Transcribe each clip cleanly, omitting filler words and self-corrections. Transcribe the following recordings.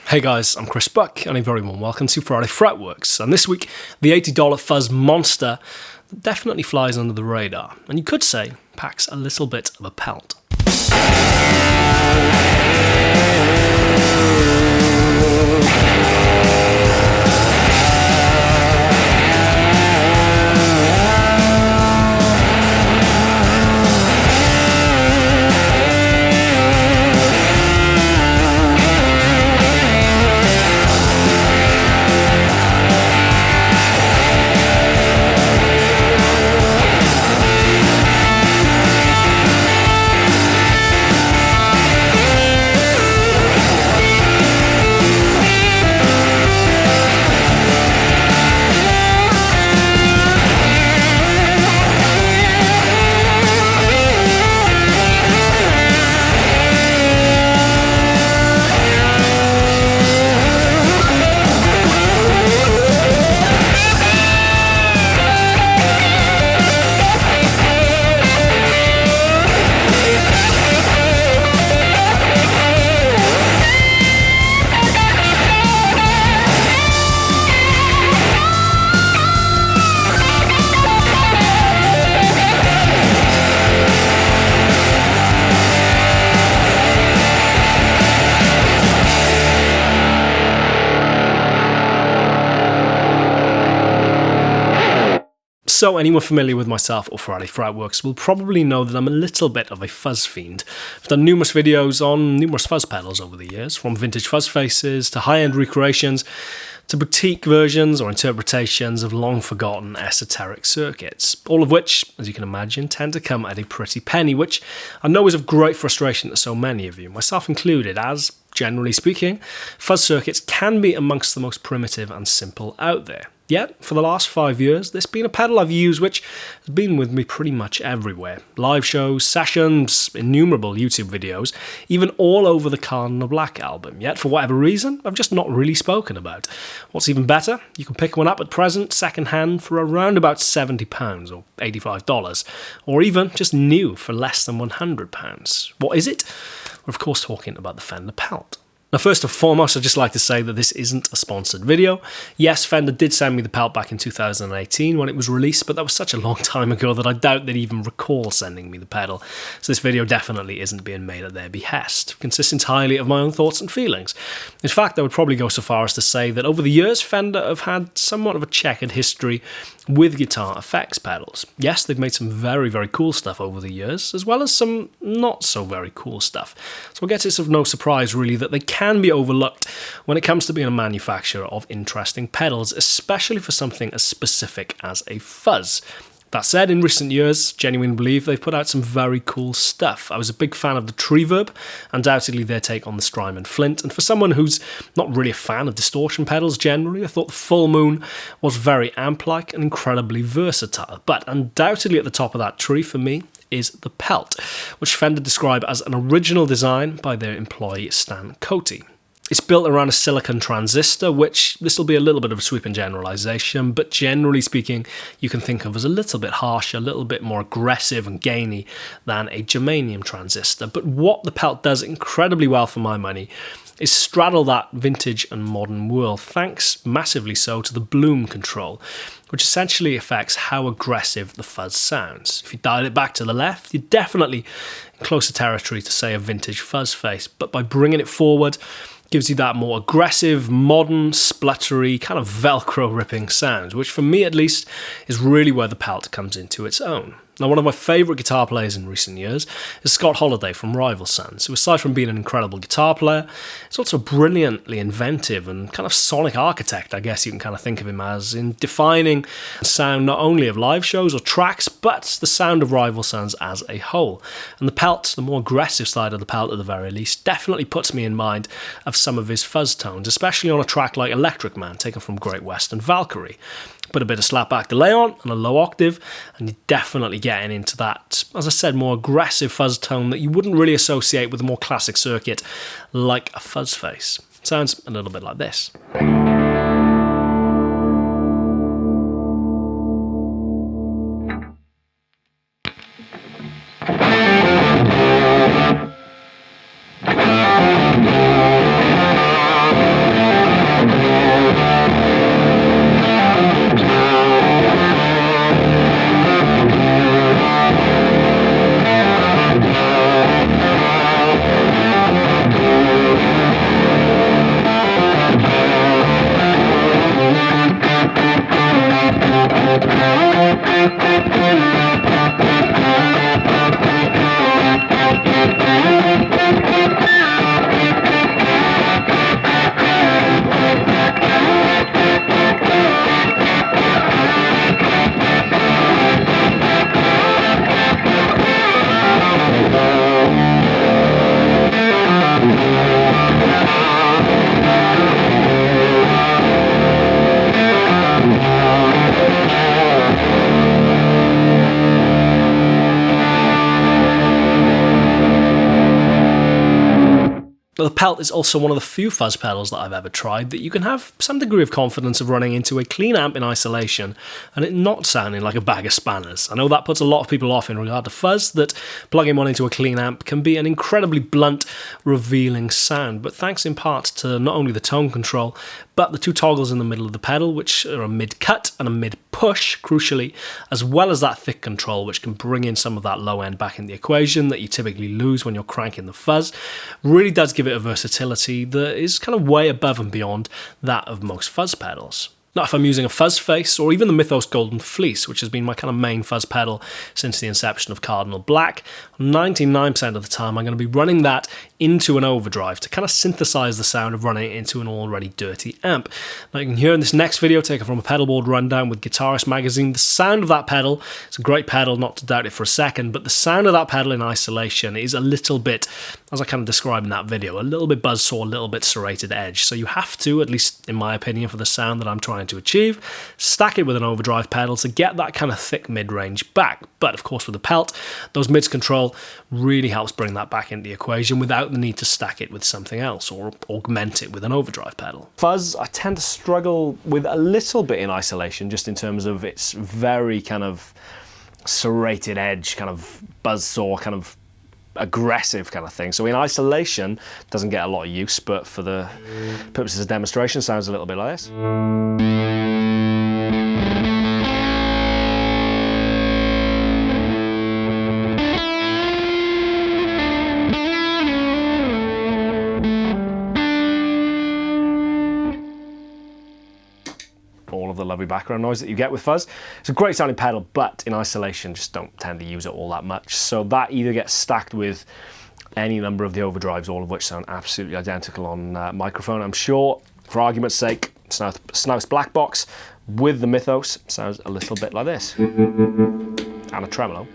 Hey guys, I'm Chris Buck, and a very warm welcome to Friday Fretworks. And this week, the $80 Fuzz monster definitely flies under the radar, and you could say packs a little bit of a pelt. So anyone familiar with myself or Friday Fretworks will probably know that I'm a little bit of a fuzz fiend. I've done numerous videos on numerous fuzz pedals over the years, from vintage fuzz faces to high-end recreations to boutique versions or interpretations of long-forgotten esoteric circuits, all of which, as you can imagine, tend to come at a pretty penny, which I know is of great frustration to so many of you, myself included, as, generally speaking, fuzz circuits can be amongst the most primitive and simple out there. Yet, for the last 5 years, this has been a pedal I've used which has been with me pretty much everywhere. Live shows, sessions, innumerable YouTube videos, even all over the Cardinal Black album. Yet, for whatever reason, I've just not really spoken about. What's even better, you can pick one up at present, second hand, for around about £70 or $85, or even just new for less than £100. What is it? We're of course talking about the Fender Pelt. Now, first and foremost, I'd just like to say that this isn't a sponsored video. Yes, Fender did send me the Pelt back in 2018 when it was released, but that was such a long time ago that I doubt they'd even recall sending me the pedal. So this video definitely isn't being made at their behest. It consists entirely of my own thoughts and feelings. In fact, I would probably go so far as to say that over the years, Fender have had somewhat of a checkered history with guitar effects pedals. Yes, they've made some very, very cool stuff over the years, as well as some not so very cool stuff. So I guess it's of no surprise, really, that they can be overlooked when it comes to being a manufacturer of interesting pedals, especially for something as specific as a fuzz. That said, in recent years, genuinely believe they've put out some very cool stuff. I was a big fan of the Reverb, undoubtedly their take on the Strymon Flint, and for someone who's not really a fan of distortion pedals generally, I thought the Full Moon was very amp-like and incredibly versatile. But undoubtedly at the top of that tree for me is the Pelt, which Fender describe as an original design by their employee Stan Coty. It's built around a silicon transistor, which this will be a little bit of a sweeping generalization, but generally speaking, you can think of as a little bit harsher, a little bit more aggressive and gainy than a germanium transistor. But what the Pelt does incredibly well for my money is straddle that vintage and modern world, thanks massively so to the bloom control, which essentially affects how aggressive the fuzz sounds. If you dial it back to the left, you're definitely in closer territory to, say, a vintage fuzz face, but by bringing it forward, gives you that more aggressive, modern, spluttery, kind of Velcro ripping sound, which for me at least is really where the Pelt comes into its own. Now, one of my favourite guitar players in recent years is Scott Holliday from Rival Sons, who aside from being an incredible guitar player, is also brilliantly inventive and kind of sonic architect, I guess you can kind of think of him as, in defining the sound not only of live shows or tracks, but the sound of Rival Sons as a whole. And the Pelt, the more aggressive side of the Pelt at the very least, definitely puts me in mind of some of his fuzz tones, especially on a track like Electric Man, taken from Great Western Valkyrie. Put a bit of slapback delay on and a low octave, and you're definitely getting into that, as I said, more aggressive fuzz tone that you wouldn't really associate with a more classic circuit like a fuzz face. Sounds a little bit like this. Pelt is also one of the few fuzz pedals that I've ever tried that you can have some degree of confidence of running into a clean amp in isolation and it not sounding like a bag of spanners. I know that puts a lot of people off in regard to fuzz, that plugging one into a clean amp can be an incredibly blunt, revealing sound, but thanks in part to not only the tone control, but the two toggles in the middle of the pedal, which are a mid-cut and a mid-push, crucially, as well as that thick control, which can bring in some of that low end back in the equation that you typically lose when you're cranking the fuzz, really does give it a versatility that is kind of way above and beyond that of most fuzz pedals. Now, if I'm using a fuzz face, or even the Mythos Golden Fleece, which has been my kind of main fuzz pedal since the inception of Cardinal Black, 99% of the time I'm going to be running that into an overdrive to kind of synthesize the sound of running it into an already dirty amp. Now, you can hear in this next video taken from a pedalboard rundown with Guitarist magazine, the sound of that pedal, it's a great pedal, not to doubt it for a second, but the sound of that pedal in isolation is a little bit, as I kind of described in that video, a little bit buzzsaw, a little bit serrated edge. So you have to, at least in my opinion, for the sound that I'm trying to achieve, stack it with an overdrive pedal to get that kind of thick mid-range back. But of course with the Pelt, those mids control really helps bring that back into the equation without the need to stack it with something else or augment it with an overdrive pedal. Fuzz, I tend to struggle with a little bit in isolation, just in terms of its very kind of serrated edge, kind of buzzsaw, kind of aggressive kind of thing. So in isolation, doesn't get a lot of use, but for the purposes of demonstration, sounds a little bit like this. All of the lovely background noise that you get with fuzz. It's a great sounding pedal, but in isolation just don't tend to use it all that much. So that either gets stacked with any number of the overdrives, all of which sound absolutely identical on microphone. I'm sure, for argument's sake, Snouse Black Box with the Mythos sounds a little bit like this. And a tremolo.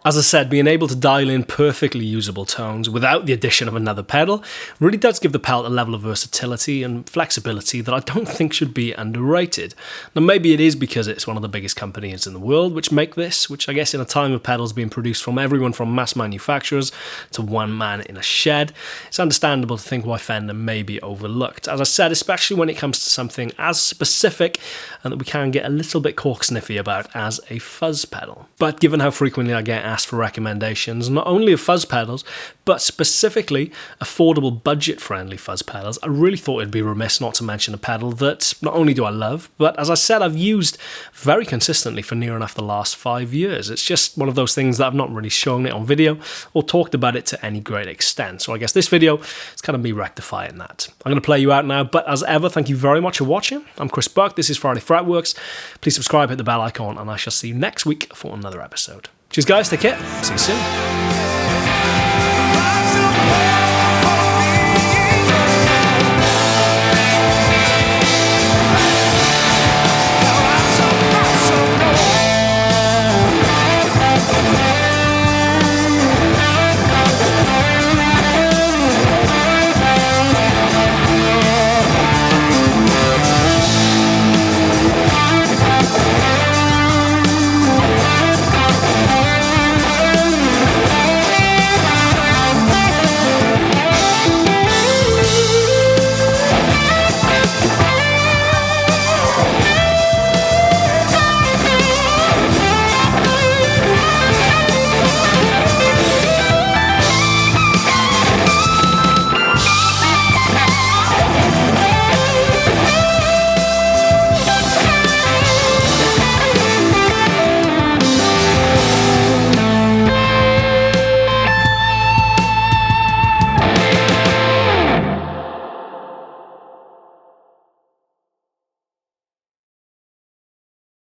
As I said, being able to dial in perfectly usable tones without the addition of another pedal really does give the Pelt a level of versatility and flexibility that I don't think should be underrated. Now maybe it is because it's one of the biggest companies in the world which make this, which I guess in a time of pedals being produced from everyone from mass manufacturers to one man in a shed, it's understandable to think why Fender may be overlooked. As I said, especially when it comes to something as specific and that we can get a little bit cork sniffy about as a fuzz pedal. But given how frequently I get asked for recommendations, not only of fuzz pedals, but specifically affordable budget-friendly fuzz pedals, I really thought it'd be remiss not to mention a pedal that not only do I love, but as I said, I've used very consistently for near enough the last 5 years. It's just one of those things that I've not really shown it on video or talked about it to any great extent. So I guess this video is kind of me rectifying that. I'm going to play you out now, but as ever, thank you very much for watching. I'm Chris Buck, this is Friday Fretworks. Please subscribe, hit the bell icon, and I shall see you next week for another episode. Cheers guys, take care, see you soon.